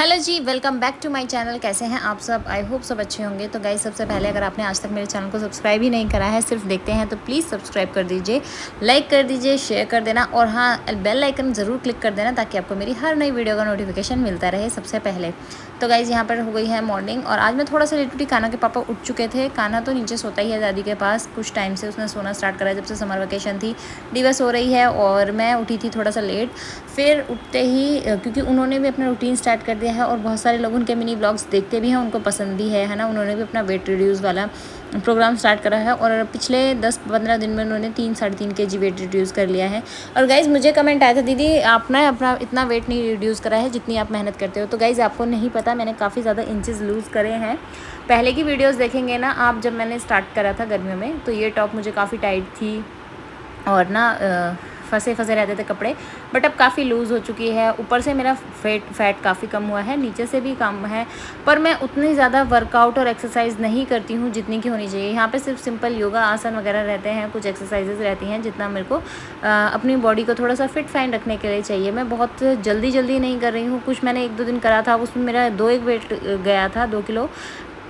Hello जी, welcome back to my channel. कैसे हैं आप सब? आई होप सब अच्छे होंगे। तो गाइस, सबसे पहले अगर आपने आज तक मेरे चैनल को सब्सक्राइब ही नहीं करा है, सिर्फ देखते हैं, तो प्लीज़ सब्सक्राइब कर दीजिए, लाइक कर दीजिए, शेयर कर देना और हाँ, बेल आइकन ज़रूर क्लिक कर देना ताकि आपको मेरी हर नई वीडियो का नोटिफिकेशन मिलता रहे सबसे पहले। तो गाइज़, यहाँ पर हो गई है मॉर्निंग और आज मैं थोड़ा सा लेट उठी। कान्हा के पापा उठ चुके थे। कान्हा तो नीचे सोता ही है दादी के पास। कुछ टाइम से उसने सोना स्टार्ट करा जब से समर वेकेशन थी। डिवा सो रही है और मैं उठी थी थोड़ा सा लेट। फिर उठते ही क्योंकि उन्होंने भी अपना रूटीन स्टार्ट कर दिया है और बहुत सारे लोग उनके मिनी ब्लॉग्स देखते भी हैं, उनको पसंद भी है ना। उन्होंने भी अपना वेट रिड्यूस वाला प्रोग्राम स्टार्ट करा है और पिछले 10-15 दिन में उन्होंने 3-3.5 kg वेट रिड्यूस कर लिया है। और गाइज़, मुझे कमेंट आया था, दीदी आपने अपना इतना वेट नहीं रिड्यूस करा है जितनी आप मेहनत करते हो। तो गाइज़, आपको नहीं पता, मैंने काफ़ी ज़्यादा इंचेस लूज़ करे हैं। पहले की वीडियोज़ देखेंगे ना आप, जब मैंने स्टार्ट करा था गर्मियों में, तो ये टॉप मुझे काफ़ी टाइट थी और ना फंसे रहते थे कपड़े। बट अब काफ़ी लूज़ हो चुकी है। ऊपर से मेरा फैट काफ़ी कम हुआ है, नीचे से भी कम है। पर मैं उतनी ज़्यादा वर्कआउट और एक्सरसाइज नहीं करती हूँ जितनी की होनी चाहिए। यहाँ पे सिर्फ सिंपल योगा आसन वगैरह रहते हैं, कुछ एक्सरसाइजेज रहती हैं जितना मेरे को अपनी बॉडी को थोड़ा सा फिट फाइन रखने के लिए चाहिए। मैं बहुत जल्दी नहीं कर रही हूँ। कुछ मैंने 1-2 दिन करा था, उसमें मेरा 2 वेट गया था, 2 किलो।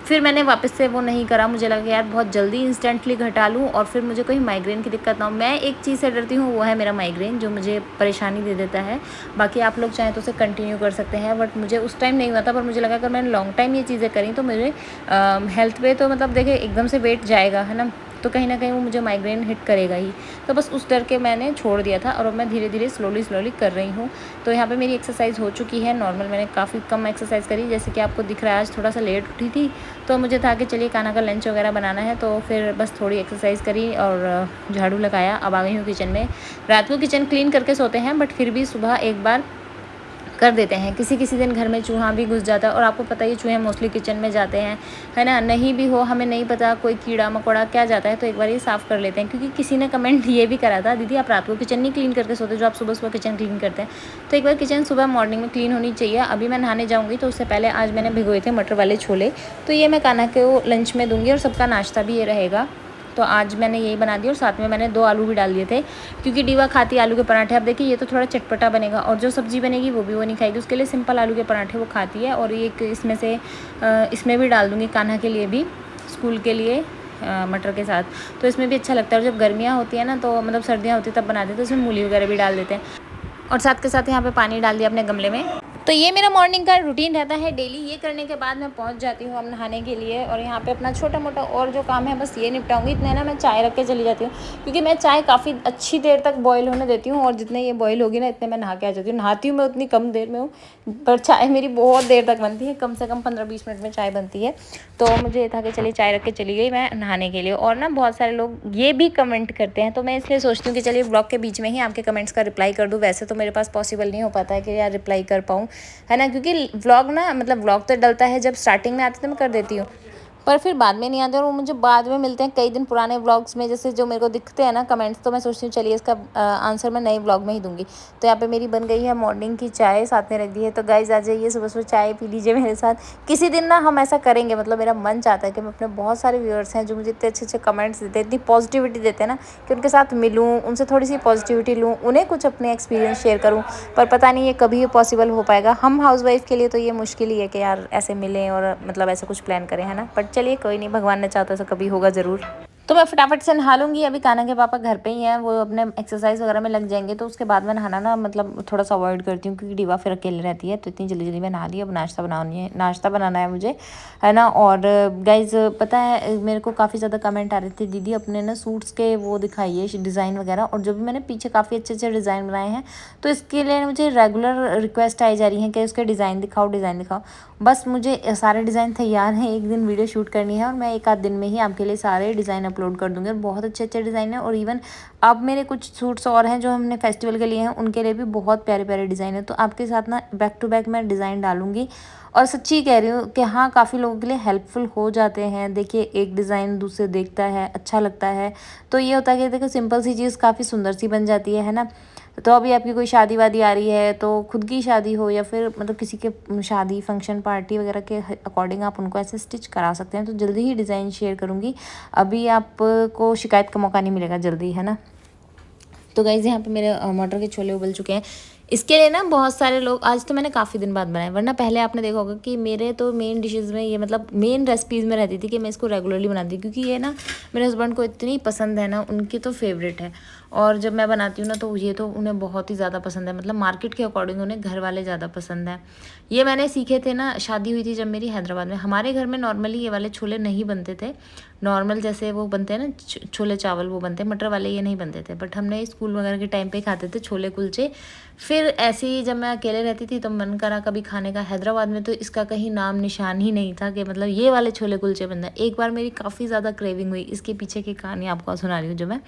फिर मैंने वापस से वो नहीं करा। मुझे लगा यार बहुत जल्दी इंस्टेंटली घटा लूँ और फिर मुझे कोई माइग्रेन की दिक्कत ना हो। मैं एक चीज़ से डरती हूँ, वो है मेरा माइग्रेन, जो मुझे परेशानी दे देता है। बाकी आप लोग चाहें तो उसे कंटिन्यू कर सकते हैं, बट मुझे उस टाइम नहीं हुआ था। पर मुझे लगा अगर मैंने लॉन्ग टाइम ये चीज़ें करी तो मेरे हेल्थ पे तो मतलब देखिए एकदम से वेट जाएगा, है ना, तो कहीं ना कहीं वो मुझे माइग्रेन हिट करेगा ही। तो बस उस डर के मैंने छोड़ दिया था और अब मैं धीरे धीरे स्लोली कर रही हूँ। तो यहाँ पे मेरी एक्सरसाइज हो चुकी है नॉर्मल। मैंने काफ़ी कम एक्सरसाइज करी, जैसे कि आपको दिख रहा है आज थोड़ा सा लेट उठी थी, तो मुझे था कि चलिए कान्हा का लंच वगैरह बनाना है, तो फिर बस थोड़ी एक्सरसाइज करी और झाड़ू लगाया। अब आ गई हूँ किचन में। रात को किचन क्लीन करके सोते हैं, बट फिर भी सुबह एक बार कर देते हैं। किसी किसी दिन घर में चूहा भी घुस जाता है और आपको पता ही, चूहे मोस्टली किचन में जाते हैं, है ना। नहीं भी हो, हमें नहीं पता कोई कीड़ा मकोड़ा क्या जाता है, तो एक बार ये साफ़ कर लेते हैं। क्योंकि किसी ने कमेंट ये भी करा था, दीदी आप रात को किचन नहीं क्लीन करके सोते, जो आप सुबह किचन क्लीन करते हैं। तो एक बार किचन सुबह मॉर्निंग में क्लीन होनी चाहिए। अभी मैं नहाने जाऊँगी, तो उससे पहले आज मैंने भिगोए थे मटर वाले छोले, तो ये मैं कान्हा को लंच में दूँगी और सबका नाश्ता भी ये रहेगा। तो आज मैंने यही बना दी और साथ में मैंने 2 आलू भी डाल दिए थे, क्योंकि डीवा खाती है आलू के पराठे। अब देखिए ये तो थोड़ा चटपटा बनेगा और जो सब्ज़ी बनेगी वो भी वो नहीं खाएगी। उसके लिए सिंपल आलू के पराठे वो खाती है। और एक इसमें से इसमें भी डाल दूँगी कान्हा के लिए भी, स्कूल के लिए मटर के साथ, तो इसमें भी अच्छा लगता है। और जब गर्मियाँ होती है ना, तो मतलब सर्दियाँ होती है तब बनाते हैं, तो इसमें मूली वगैरह भी डाल देते हैं। और साथ के साथ यहाँ पे पानी डाल दिया अपने गमले में। तो ये मेरा मॉर्निंग का रूटीन रहता है डेली। ये करने के बाद मैं पहुँच जाती हूँ अब नहाने के लिए और यहाँ पे अपना छोटा मोटा और जो काम है बस ये निपटाऊंगी। इतने ना मैं चाय रख के चली जाती हूँ, क्योंकि मैं चाय काफ़ी अच्छी देर तक बॉईल होने देती हूँ और जितने ये बॉईल होगी ना, इतने मैं नहा के आ जाती हूँ। नहाती हूँ मैं उतनी कम देर में हूँ, पर चाय मेरी बहुत देर तक बनती है, कम से कम 15-20 मिनट में चाय बनती है। तो मुझे ये था कि चलिए चाय रख के चली गई मैं नहाने के लिए। और ना बहुत सारे लोग ये भी कमेंट करते हैं, तो मैं इसलिए सोचती हूँ कि चलिए ब्लॉग के बीच में ही आपके कमेंट्स का रिप्लाई कर दूँ। वैसे तो मेरे पास पॉसिबल नहीं हो पाता है कि यार रिप्लाई कर पाऊँ, है ना, क्योंकि व्लॉग ना, मतलब व्लॉग तो डलता है जब स्टार्टिंग में आते तो मैं कर देती हूँ, पर फिर बाद में नहीं आते और वो मुझे बाद में मिलते हैं कई दिन पुराने व्लॉग्स में, जैसे जो मेरे को दिखते हैं ना कमेंट्स। तो मैं सोचती हूँ चलिए इसका आंसर मैं नए व्लॉग में ही दूंगी। तो यहाँ पे मेरी बन गई है मॉर्निंग की चाय, साथ में रख दी है। तो गाइज आ जाइए, सुबह चाय पी लीजिए मेरे साथ। किसी दिन ना हम ऐसा करेंगे, मतलब मेरा मन चाहता है कि मैं अपने बहुत सारे व्यूअर्स हैं जो मुझे इतने अच्छे कमेंट्स देते हैं, इतनी पॉजिटिविटी देते हैं ना, कि उनके साथ मिलूँ, उनसे थोड़ी सी पॉजिटिविटी लूँ, उन्हें कुछ अपने एक्सपीरियंस शेयर करूँ। पर पता नहीं ये कभी ये पॉसिबल हो पाएगा। हम हाउसवाइफ के लिए तो ये मुश्किल ही है कि यार ऐसे मिलें और मतलब ऐसा कुछ प्लान करें, है ना। बट चलिए कोई नहीं, भगवान ने चाहता तो कभी होगा ज़रूर। तो मैं फटाफट से नहा लूँगी। अभी कान्हा के पापा घर पे ही हैं, वो अपने एक्सरसाइज वगैरह में लग जाएंगे, तो उसके बाद मैं नहाना ना मतलब थोड़ा सा अवॉइड करती हूँ, क्योंकि डीवा फिर अकेले रहती है। तो इतनी जल्दी मैं नहा ली। अब नाश्ता बनाना है मुझे, है ना। और गाइज पता है, मेरे को काफ़ी ज़्यादा कमेंट आ रहे थे, दीदी अपने ना सूट्स के वो दिखाइए डिज़ाइन वगैरह। और जो भी मैंने पीछे काफ़ी अच्छे डिज़ाइन बनाए हैं, तो इसके लिए मुझे रेगुलर रिक्वेस्ट आई जा रही है कि उसके डिज़ाइन दिखाओ। बस मुझे सारे डिज़ाइन तैयार हैं, एक दिन वीडियो शूट करनी है और मैं 1 आध दिन में ही आपके लिए सारे डिज़ाइन अपलोड कर दूँगी। और बहुत अच्छे डिज़ाइन हैं। और इवन अब मेरे कुछ सूट्स और हैं जो हमने फेस्टिवल के लिए हैं, उनके लिए भी बहुत प्यारे डिज़ाइन है। तो आपके साथ ना बैक टू बैक मैं डिज़ाइन डालूँगी। और सच्ची कह रही हूँ कि हाँ, काफ़ी लोगों के लिए हेल्पफुल हो जाते हैं। देखिए एक डिज़ाइन दूसरे देखता है, अच्छा लगता है, तो ये होता है कि देखो सिंपल सी चीज़ काफ़ी सुंदर सी बन जाती है ना। तो अभी आपकी कोई शादी वादी आ रही है, तो खुद की शादी हो या फिर मतलब किसी के शादी फंक्शन पार्टी वगैरह के अकॉर्डिंग आप उनको ऐसे स्टिच करा सकते हैं। तो जल्दी ही डिज़ाइन शेयर करूँगी, अभी आपको शिकायत का मौका नहीं मिलेगा जल्दी, है ना। तो गाइज़ यहाँ पे मेरे मटर के छोले उबल चुके हैं। इसके लिए ना बहुत सारे लोग, आज तो मैंने काफ़ी दिन बाद बनाए, वरना पहले आपने देखा होगा कि मेरे तो मेन डिशेज़ में ये मतलब मेन रेसिपीज़ में रहती थी कि मैं इसको रेगुलरली बनाती, क्योंकि ये ना मेरे हस्बैंड को इतनी पसंद है ना, उनकी तो फेवरेट है। और जब मैं बनाती हूँ ना तो ये तो उन्हें बहुत ही ज़्यादा पसंद है, मतलब मार्केट के अकॉर्डिंग उन्हें घर वाले ज़्यादा पसंद है। ये मैंने सीखे थे ना, शादी हुई थी जब मेरी हैदराबाद में। हमारे घर में नॉर्मली ये वाले छोले नहीं बनते थे, नॉर्मल जैसे वो बनते हैं ना छोले चावल, वो बनते हैं, मटर वाले ये नहीं बनते थे। बट हमने स्कूल वगैरह के टाइम पे खाते थे छोले कुलचे। फिर ऐसे ही जब मैं अकेले रहती थी तो मन करा कभी खाने का। हैदराबाद में तो इसका कहीं नाम निशान ही नहीं था कि मतलब ये वाले छोले कुलचे बनते हैं। एक बार मेरी काफ़ी ज़्यादा क्रेविंग हुई, इसके पीछे की कहानी आपको सुना रही हूँ। जो मैं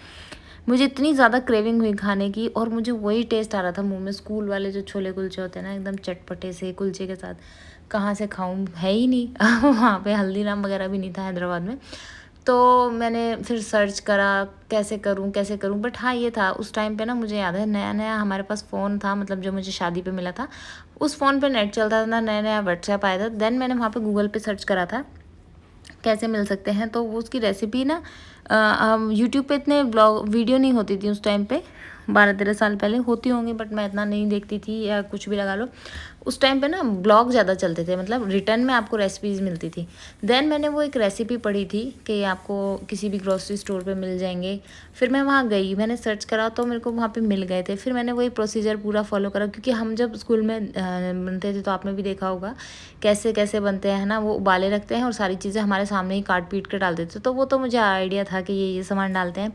मुझे इतनी ज़्यादा क्रेविंग हुई खाने की, और मुझे वही टेस्ट आ रहा था मुंह में, स्कूल वाले जो छोले कुलचे होते हैं ना एकदम चटपटे से कुलचे के साथ, कहाँ से खाऊं, है ही नहीं वहाँ पे हल्दीराम वगैरह भी नहीं था हैदराबाद में। तो मैंने फिर सर्च करा कैसे करूं कैसे करूं। बट हाँ ये था उस टाइम पे ना, मुझे याद है नया नया हमारे पास फ़ोन था, मतलब जो मुझे शादी पे मिला था, उस फ़ोन पे नेट चलता था ना, नया नया व्हाट्सएप आया था। देन मैंने वहाँ पे गूगल पे सर्च करा था कैसे मिल सकते हैं, तो वो उसकी रेसिपी ना यूट्यूब पे इतने ब्लॉग वीडियो नहीं होती थी उस टाइम पे, 12-13 साल पहले होती होंगी, बट मैं इतना नहीं देखती थी, या कुछ भी लगा लो। उस टाइम पे ना ब्लॉग ज़्यादा चलते थे, मतलब रिटर्न में आपको रेसिपीज़ मिलती थी। देन मैंने वो एक रेसिपी पढ़ी थी कि आपको किसी भी ग्रोसरी स्टोर पे मिल जाएंगे। फिर मैं वहाँ गई, मैंने सर्च करा तो मेरे को वहाँ पे मिल गए थे। फिर मैंने वही प्रोसीजर पूरा फॉलो करा, क्योंकि हम जब स्कूल में बनते थे तो आपने भी देखा होगा कैसे कैसे बनते हैं ना, वो उबाले रखते हैं और सारी चीज़ें हमारे सामने ही काट पीट के डाल देते, तो वो तो मुझे आइडिया था कि ये सामान डालते हैं।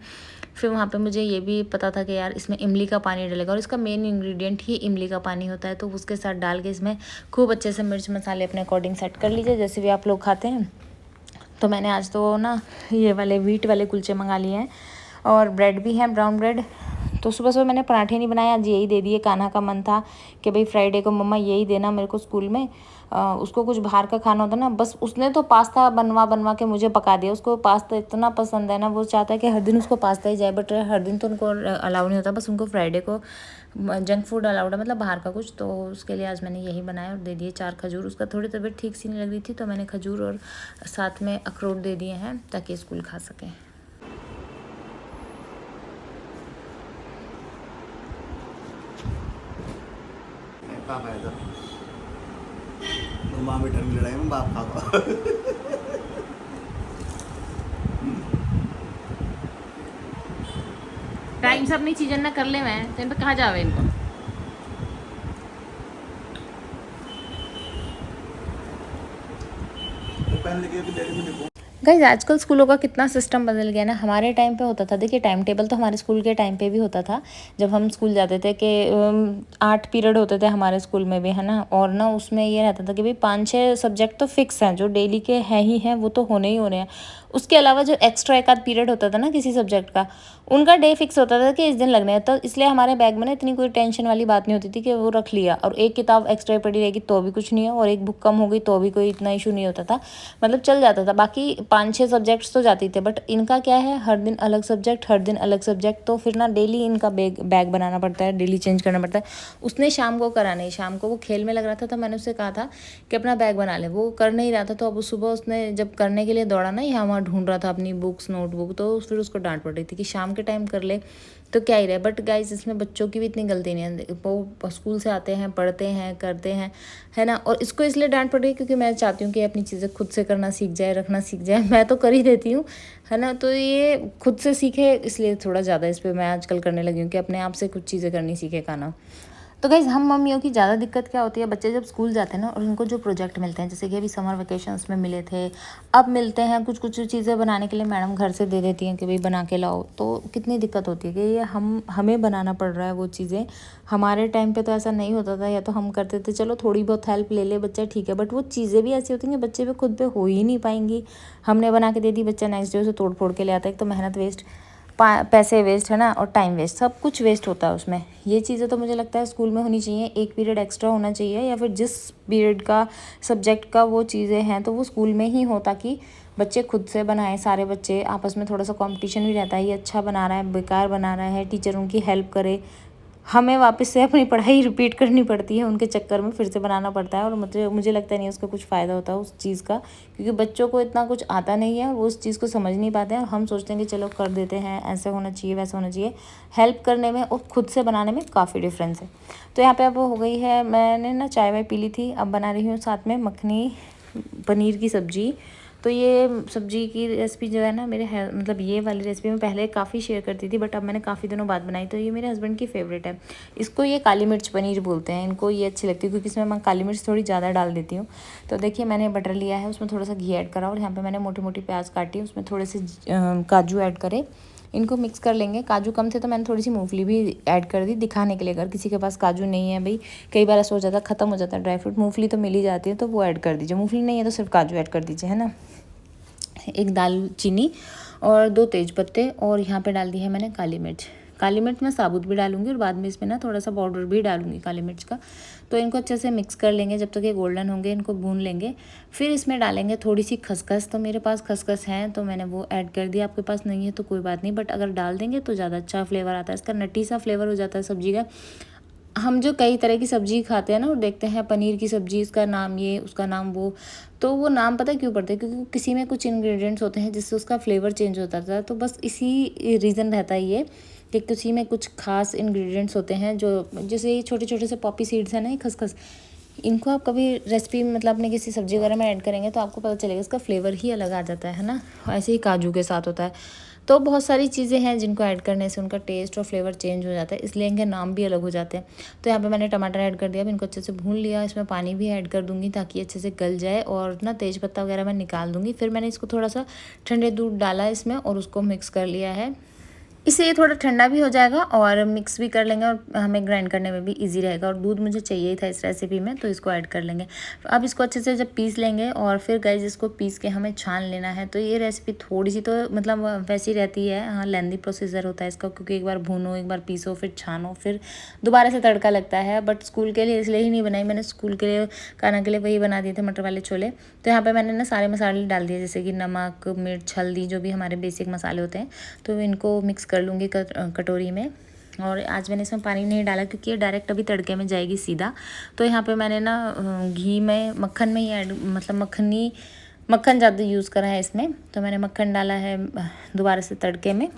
फिर वहाँ पे मुझे ये भी पता था कि यार इसमें इमली का पानी डलेगा, और इसका मेन इंग्रेडिएंट ही इमली का पानी होता है। तो उसके साथ डाल के इसमें खूब अच्छे से मिर्च मसाले अपने अकॉर्डिंग सेट कर लीजिए, जैसे भी आप लोग खाते हैं। तो मैंने आज तो ना ये वाले व्हीट वाले कुलचे मंगा लिए हैं, और ब्रेड भी है, ब्राउन ब्रेड। तो सुबह सुबह मैंने पराठे नहीं बनाए, आज यही दे दिए। कान्हा का मन था कि भाई फ्राइडे को मम्मा यही देना मेरे को स्कूल में, उसको कुछ बाहर का खाना होता ना, बस उसने तो पास्ता बनवा बनवा के मुझे पका दिया। उसको पास्ता इतना पसंद है ना, वो चाहता है कि हर दिन उसको पास्ता ही जाए, बट हर दिन तो उनको अलाउ नहीं होता, बस उनको फ्राइडे को जंक फूड अलाउड है, मतलब बाहर का कुछ। तो उसके लिए आज मैंने यही बनाया और दे दिए 4 खजूर। उसका थोड़ी तबीयत ठीक सी नहीं लग रही थी, तो मैंने खजूर और साथ में अखरोट दे दिए हैं ताकि स्कूल खा सकें। माँ बेटा की लड़ाई में बाप खागा। टाइम से अपनी चीज़ें ना कर ले, मैं तो इन पर कहाँ जावे इनको। पहन लेके भी डेली में देखो। गाइज आजकल स्कूलों का कितना सिस्टम बदल गया ना। हमारे टाइम पे होता था, देखिए टाइम टेबल तो हमारे स्कूल के टाइम पे भी होता था जब हम स्कूल जाते थे कि 8 पीरियड होते थे हमारे स्कूल में भी, है ना। और ना उसमें ये रहता था कि भाई 5-6 सब्जेक्ट तो फिक्स हैं, जो डेली के हैं ही हैं, वो तो होने ही होने हैं। उसके अलावा जो एक्स्ट्रा एक आध पीरियड होता था ना किसी सब्जेक्ट का, उनका डे फिक्स होता था कि इस दिन लगने हैं। तो इसलिए हमारे बैग में ना इतनी कोई टेंशन वाली बात नहीं होती थी कि वो रख लिया और एक किताब एक्स्ट्रा पड़ी रहेगी तो भी कुछ नहीं है, और एक बुक कम हो गई तो भी कोई इतना इशू नहीं होता था, मतलब चल जाता था। बाकी 5-6 सब्जेक्ट्स तो जाती थे, बट इनका क्या है, हर दिन अलग सब्जेक्ट, हर दिन अलग सब्जेक्ट। तो फिर ना डेली इनका बैग बनाना पड़ता है, डेली चेंज करना पड़ता है। उसने शाम को करा नहीं, शाम को वो खेल में लग रहा था, तो मैंने उससे कहा था कि अपना बैग बना ले, वो कर नहीं रहा था। तो अब सुबह उसने जब करने के लिए दौड़ा ना, यहाँ वहाँ ढूंढ रहा था अपनी बुक्स नोटबुक, तो फिर उसको डांट पड़ रही थी कि शाम के टाइम कर ले तो क्या ही रहे। बट गाइस इसमें बच्चों की भी इतनी गलती नहीं है, वो स्कूल से आते हैं, पढ़ते हैं, करते हैं, है ना। और इसको इसलिए डांट पड़ रही है क्योंकि मैं चाहती हूँ कि अपनी चीज़ें खुद से करना सीख जाए, रखना सीख जाए। मैं तो कर ही देती हूँ, है ना। तो ये खुद से सीखे, इसलिए थोड़ा ज़्यादा इस पर मैं आजकल करने लगी हूँ कि अपने आप से कुछ चीज़ें करनी सीखे खाना। तो गाइज़ हम मम्मियों की ज़्यादा दिक्कत क्या होती है, बच्चे जब स्कूल जाते हैं ना और उनको जो प्रोजेक्ट मिलते हैं, जैसे कि अभी समर वेकेशंस में मिले थे, अब मिलते हैं कुछ कुछ चीज़ें बनाने के लिए मैडम घर से दे देती हैं कि भाई बना के लाओ। तो कितनी दिक्कत होती है कि ये हमें बनाना पड़ रहा है वो चीज़ें। हमारे टाइम पे तो ऐसा नहीं होता था, या तो हम करते थे चलो थोड़ी बहुत हेल्प ले ले बच्चा, ठीक है, बट वो चीज़ें भी ऐसी होती हैं कि बच्चे पे खुद पे हो ही नहीं पाएंगी। हमने बना के दे दी, बच्चा नेक्स्ट डे उसे तोड़ फोड़ के ले आता है। एक तो मेहनत वेस्ट, पैसे वेस्ट, है ना, और टाइम वेस्ट, सब कुछ वेस्ट होता है उसमें। ये चीज़ें तो मुझे लगता है स्कूल में होनी चाहिए, एक पीरियड एक्स्ट्रा होना चाहिए, या फिर जिस पीरियड का सब्जेक्ट का वो चीज़ें हैं तो वो स्कूल में ही हो, ताकि बच्चे खुद से बनाएं। सारे बच्चे आपस में थोड़ा सा कंपटीशन भी रहता है, ये अच्छा बना रहा है, बेकार बना रहा है, टीचर उनकी हेल्प करे, हमें वापस से अपनी पढ़ाई रिपीट करनी पड़ती है, उनके चक्कर में फिर से बनाना पड़ता है। और मुझे लगता नहीं है उसका कुछ फ़ायदा होता है उस चीज़ का, क्योंकि बच्चों को इतना कुछ आता नहीं है और वो उस चीज़ को समझ नहीं पाते हैं। और हम सोचते हैं कि चलो कर देते हैं, ऐसे होना चाहिए वैसा होना चाहिए। हेल्प करने में और खुद से बनाने में काफ़ी डिफरेंस है। तो यहाँ पर अब हो गई है, मैंने ना चाय वाय पी ली थी, अब बना रही हूँ साथ में मखनी पनीर की सब्ज़ी। तो ये सब्ज़ी की रेसिपी जो है ना मेरे मतलब ये वाली रेसिपी मैं पहले काफ़ी शेयर करती थी, बट अब मैंने काफ़ी दिनों बाद बनाई। तो ये मेरे हस्बैंड की फेवरेट है। इसको ये काली मिर्च पनीर बोलते हैं, इनको ये अच्छी लगती है क्योंकि इसमें मैं काली मिर्च थोड़ी ज़्यादा डाल देती हूँ। तो देखिए मैंने बटर लिया है, उसमें थोड़ा सा घी ऐड करा और यहाँ पर मैंने मोटी मोटी प्याज काटी, उसमें थोड़े से काजू ऐड करे, इनको मिक्स कर लेंगे। काजू कम थे तो मैंने थोड़ी सी मूंगफली भी ऐड कर दी दिखाने के लिए। अगर किसी के पास काजू नहीं है भाई, कई बार ऐसा हो जाता है ख़त्म हो जाता है ड्राई फ्रूट, मूंगफली तो मिल ही जाती है तो वो ऐड कर दीजिए। मूंगफली नहीं है तो सिर्फ काजू ऐड कर दीजिए, है ना। एक दालचीनी और 2 तेज पत्ते, और यहाँ पे डाल दी है मैंने काली मिर्च। काली मिर्च मैं साबुत भी डालूंगी और बाद में इसमें ना थोड़ा सा पाउडर भी डालूंगी काली मिर्च का। तो इनको अच्छे से मिक्स कर लेंगे जब तक ये गोल्डन होंगे, इनको भून लेंगे। फिर इसमें डालेंगे थोड़ी सी खसखस। तो मेरे पास खसखस है तो मैंने वो ऐड कर दिया, आपके पास नहीं है तो कोई बात नहीं, बट अगर डाल देंगे तो ज़्यादा अच्छा फ्लेवर आता है, इसका नटी सा फ्लेवर हो जाता है सब्जी का। हम जो कई तरह की सब्जी खाते हैं ना और देखते हैं पनीर की सब्जी, इसका नाम ये उसका नाम वो, तो वो नाम पता है क्यों पड़ते हैं, क्योंकि किसी में कुछ इंग्रेडिएंट्स होते हैं जिससे उसका फ्लेवर चेंज होता था। तो बस इसी रीज़न रहता है ये कि किसी में कुछ खास इंग्रेडिएंट्स होते हैं, जो जैसे ये छोटे छोटे से पॉपी सीड्स हैं ना, ये खसखस, इनको आप कभी रेसिपी मतलब अपने किसी सब्जी वगैरह में ऐड करेंगे तो आपको पता चलेगा इसका फ्लेवर ही अलग आ जाता है ना। ऐसे ही काजू के साथ होता है। तो बहुत सारी चीज़ें हैं जिनको ऐड करने से उनका टेस्ट और फ्लेवर चेंज हो जाता है, इसलिए इनके नाम भी अलग हो जाते हैं। तो यहाँ पे मैंने टमाटर ऐड कर दिया, अब इनको अच्छे से भून लिया। इसमें पानी भी ऐड कर दूँगी ताकि अच्छे से गल जाए, और ना तेज पत्ता वगैरह मैं निकाल दूँगी। फिर मैंने इसको थोड़ा सा ठंडे दूध डाला इसमें और उसको मिक्स कर लिया है। इससे ये थोड़ा ठंडा भी हो जाएगा और मिक्स भी कर लेंगे और हमें ग्राइंड करने में भी इजी रहेगा। और दूध मुझे चाहिए था इस रेसिपी में तो इसको ऐड कर लेंगे। अब इसको अच्छे से जब पीस लेंगे और फिर गाइस इसको पीस के हमें छान लेना है। तो ये रेसिपी थोड़ी सी तो मतलब वैसी रहती है, हाँ लेंदी प्रोसीजर होता है इसका, क्योंकि एक बार भूनो, एक बार पीसो, फिर छानो, फिर दोबारा से तड़का लगता है। बट स्कूल के लिए इसलिए ही नहीं बनाई मैंने, स्कूल के लिए खाना के लिए वही बना दिए थे मटर वाले छोले। तो यहाँ पर मैंने ना सारे मसाले डाल दिए, जैसे कि नमक, मिर्च, हल्दी, जो भी हमारे बेसिक मसाले होते हैं। तो इनको मिक्स कर लूँगी कटोरी में। और आज मैंने इसमें पानी नहीं डाला क्योंकि ये डायरेक्ट अभी तड़के में जाएगी सीधा। तो यहाँ पे मैंने ना घी में मक्खन में ही ऐड मतलब मक्खन ज़्यादा यूज़ करा है इसमें, तो मैंने मक्खन डाला है दोबारा से तड़के में।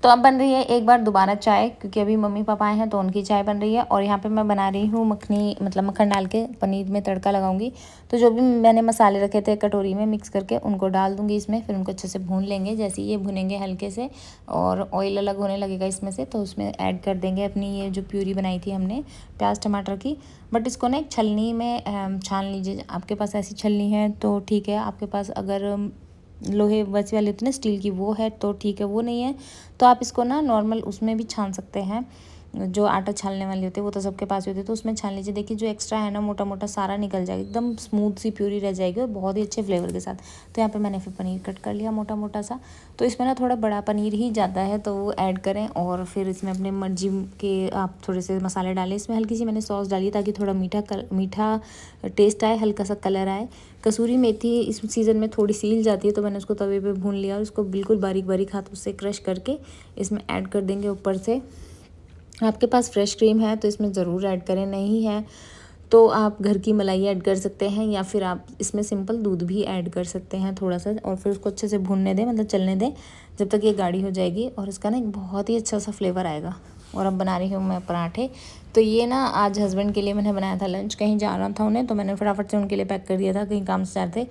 तो अब बन रही है एक बार दोबारा चाय, क्योंकि अभी मम्मी पापा आए हैं तो उनकी चाय बन रही है। और यहाँ पे मैं बना रही हूँ मखनी, मतलब मक्खन डाल के पनीर में तड़का लगाऊंगी। तो जो भी मैंने मसाले रखे थे कटोरी में मिक्स करके उनको डाल दूँगी इसमें, फिर उनको अच्छे से भून लेंगे। जैसे ये भुनेंगे हल्के से और ऑयल अलग होने लगेगा इसमें से, तो उसमें ऐड कर देंगे अपनी ये जो प्यूरी बनाई थी हमने प्याज टमाटर की। बट इसको ना एक छलनी में छान लीजिए, आपके पास ऐसी छलनी है तो ठीक है, आपके पास अगर लोहे वैसे वाली होती है ना स्टील की, वो है तो ठीक है, वो नहीं है तो आप इसको ना नॉर्मल उसमें भी छान सकते हैं। जो आटा छानने वाली होती है वो तो सबके पास होती है, तो उसमें छान लीजिए। देखिए जो एक्स्ट्रा है ना मोटा मोटा सारा निकल जाएगा, एकदम स्मूथ सी प्यूरी रह जाएगी और बहुत ही अच्छे फ्लेवर के साथ। तो यहाँ पे मैंने फिर पनीर कट कर लिया मोटा मोटा सा। तो इसमें ना थोड़ा बड़ा पनीर ही जाता है तो वो ऐड करें, और फिर इसमें अपने मर्जी के आप थोड़े से मसाले डालें। इसमें हल्की सी मैंने सॉस डाली ताकि थोड़ा मीठा टेस्ट आए, हल्का सा कलर आए। कसूरी मेथी इस सीज़न में थोड़ी सी हिल जाती है तो मैंने उसको तवे पे भून लिया और उसको बिल्कुल बारीक बारीक हाथों से क्रश करके इसमें ऐड कर देंगे ऊपर से। आपके पास फ्रेश क्रीम है तो इसमें ज़रूर ऐड करें, नहीं है तो आप घर की मलाई ऐड कर सकते हैं, या फिर आप इसमें सिंपल दूध भी ऐड कर सकते हैं थोड़ा सा। और फिर उसको अच्छे से भूनने दें, मतलब चलने दें जब तक ये गाढ़ी हो जाएगी, और इसका ना एक बहुत ही अच्छा सा फ्लेवर आएगा। और अब बना रही हूँ मैं पराठे। तो ये ना आज हस्बैंड के लिए मैंने बनाया था लंच, कहीं जाना था उन्हें तो मैंने फटाफट से उनके लिए पैक कर दिया था, कहीं काम से जाते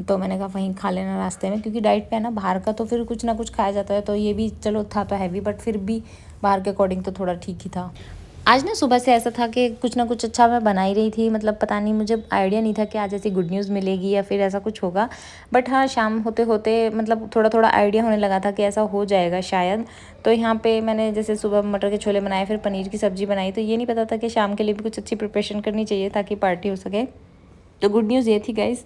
तो मैंने कहा वहीं खा लेना रास्ते में, क्योंकि डाइट पे है ना बाहर का तो फिर कुछ ना कुछ खाया जाता है। तो ये भी चलो था तो हैवी, बट फिर भी बाहर के अकॉर्डिंग तो थोड़ा ठीक ही था। आज ना सुबह से ऐसा था कि कुछ ना कुछ अच्छा मैं बना ही रही थी, मतलब पता नहीं मुझे आइडिया नहीं था कि आज ऐसी गुड न्यूज़ मिलेगी या फिर ऐसा कुछ होगा। बट हाँ शाम होते होते मतलब थोड़ा थोड़ा आइडिया होने लगा था कि ऐसा हो जाएगा शायद। तो यहाँ पे मैंने जैसे सुबह मटर के छोले बनाए, फिर पनीर की सब्ज़ी बनाई। तो ये नहीं पता था कि शाम के लिए भी कुछ अच्छी प्रिपरेशन करनी चाहिए ताकि पार्टी हो सके। तो गुड न्यूज़ ये थी गाइज़,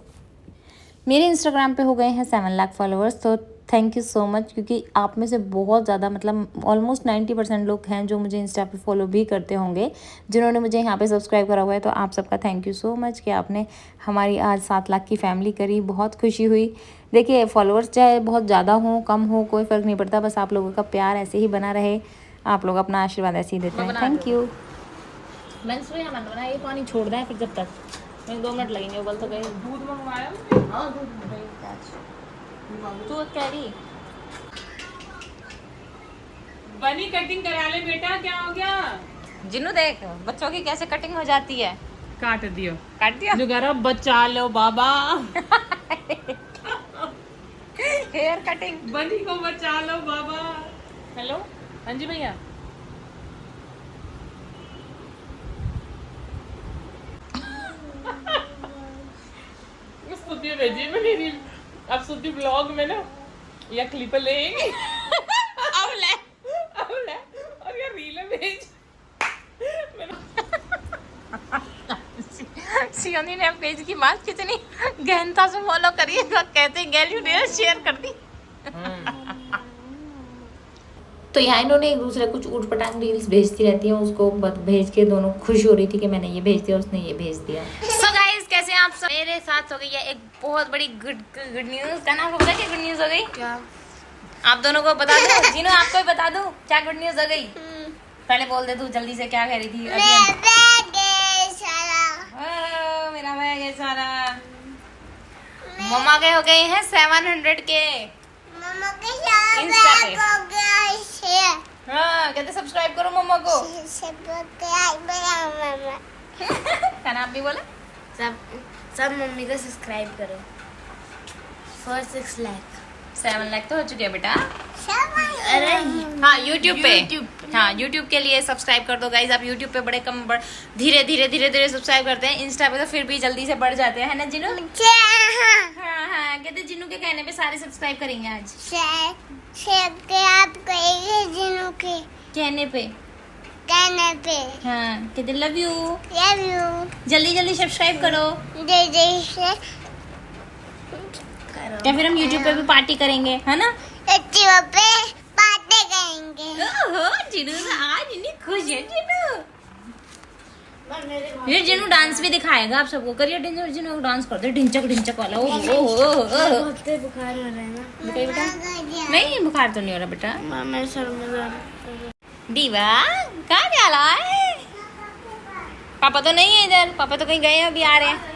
मेरे इंस्टाग्राम पे हो गए हैं 7 लाख फॉलोअर्स। तो थैंक यू सो मच, क्योंकि आप में से बहुत ज़्यादा मतलब ऑलमोस्ट 90% लोग हैं जो मुझे इंस्टा पे फॉलो भी करते होंगे, जिन्होंने मुझे यहाँ पे सब्सक्राइब करा हुआ है। तो आप सबका थैंक यू सो मच कि आपने हमारी आज 7 लाख की फैमिली करी, बहुत खुशी हुई। देखिए फॉलोअर्स चाहे बहुत ज़्यादा हो कम हो कोई फ़र्क नहीं पड़ता, बस आप लोगों का प्यार ऐसे ही बना रहे, आप लोग अपना आशीर्वाद ऐसे ही देते हैं। Thank you. लंच में मन बना, ये पानी छोड़ दें फिर जब तक 2 मिनट लगेंगे, उबल तो गए। दूध मंगवाया हाँ दूध तू कह रही बनी कटिंग करा ले बेटा, क्या हो गया? जिन्नू देख बच्चों की कैसे कटिंग हो जाती है। काट दियो, काट दिया जुगारा बचा लो बाबा। Hair cutting. बनी को बचा लो बाबा। हेलो हाँ जी भैया। स्तुति भेजी मैंने रील, अब स्तुति ब्लॉग में ना या क्लिप लेंगे। अब ले और ये रील भेज। सियोनी ने पेज की बात कितनी गहनता से फॉलो करी है, कहते गैलरी रील शेयर कर दी। तो यहाँ इन्होंने एक दूसरे कुछ ऊट पटांग रील्स भेजती रहती हैं, उसको भेज के दोनों खुश हो रही थी कि मैंने ये भेज दिया, उसने ये भेज दिया। सो गाइस कैसे हैं आप सब? मेरे साथ हो गई है एक बहुत बड़ी गुड न्यूज। का नाम होगा क्या गुड न्यूज हो गई? क्या आप दोनों को बता दूं? जिन्हों आपको ही बता दूं क्या गुड न्यूज हो गई? पहले बोल दे तू जल्दी से, क्या कह रही थी? मेरा बैग है सारा। मम्मा के हो गए हैं 700 के इंस्टा पे। हाँ कहते सब्सक्राइब करो मम्मा को। क्या नाम भी बोले? सब मम्मी को सब्सक्राइब करो फॉर 6 लाख। 7 लाख तो हो चुके हैं बेटा। अरे हाँ यूट्यूब पे। हाँ यूट्यूब के लिए सब्सक्राइब कर दो गाइज। आप यूट्यूब पे बड़े कम धीरे धीरे सब्सक्राइब करते हैं, इंस्टा पे तो फिर भी जल्दी से बढ़ जाते हैं, है ना जिन्नू? हाँ कहते जिन्नू के कहने पे सारे सब्सक्राइब करेंगे आज। आप कहेंगे जिन्हों के कहने पे हाँ कहते लव यू जल्दी सब्सक्राइब करो। या फिर हम यूट्यूब पे भी पार्टी करेंगे, है ना? पे बातें करेंगे। ओहो जिन्नू तो आज इतनी खुश है जिन्नू। ये जिन्नू डांस भी दिखाएगा आप सबको। करिए जिन्नू डांस करते ढिंचक वाला। ओहो बहुत बुखार हो रहा है ना बेटा? नहीं बुखार तो नहीं हो रहा बेटा। मेरे सर में दर्द। दीवा कहाँ जा रहा है? पापा तो नहीं है इधर, पापा तो कहीं गए हैं, अभी आ रहे हैं।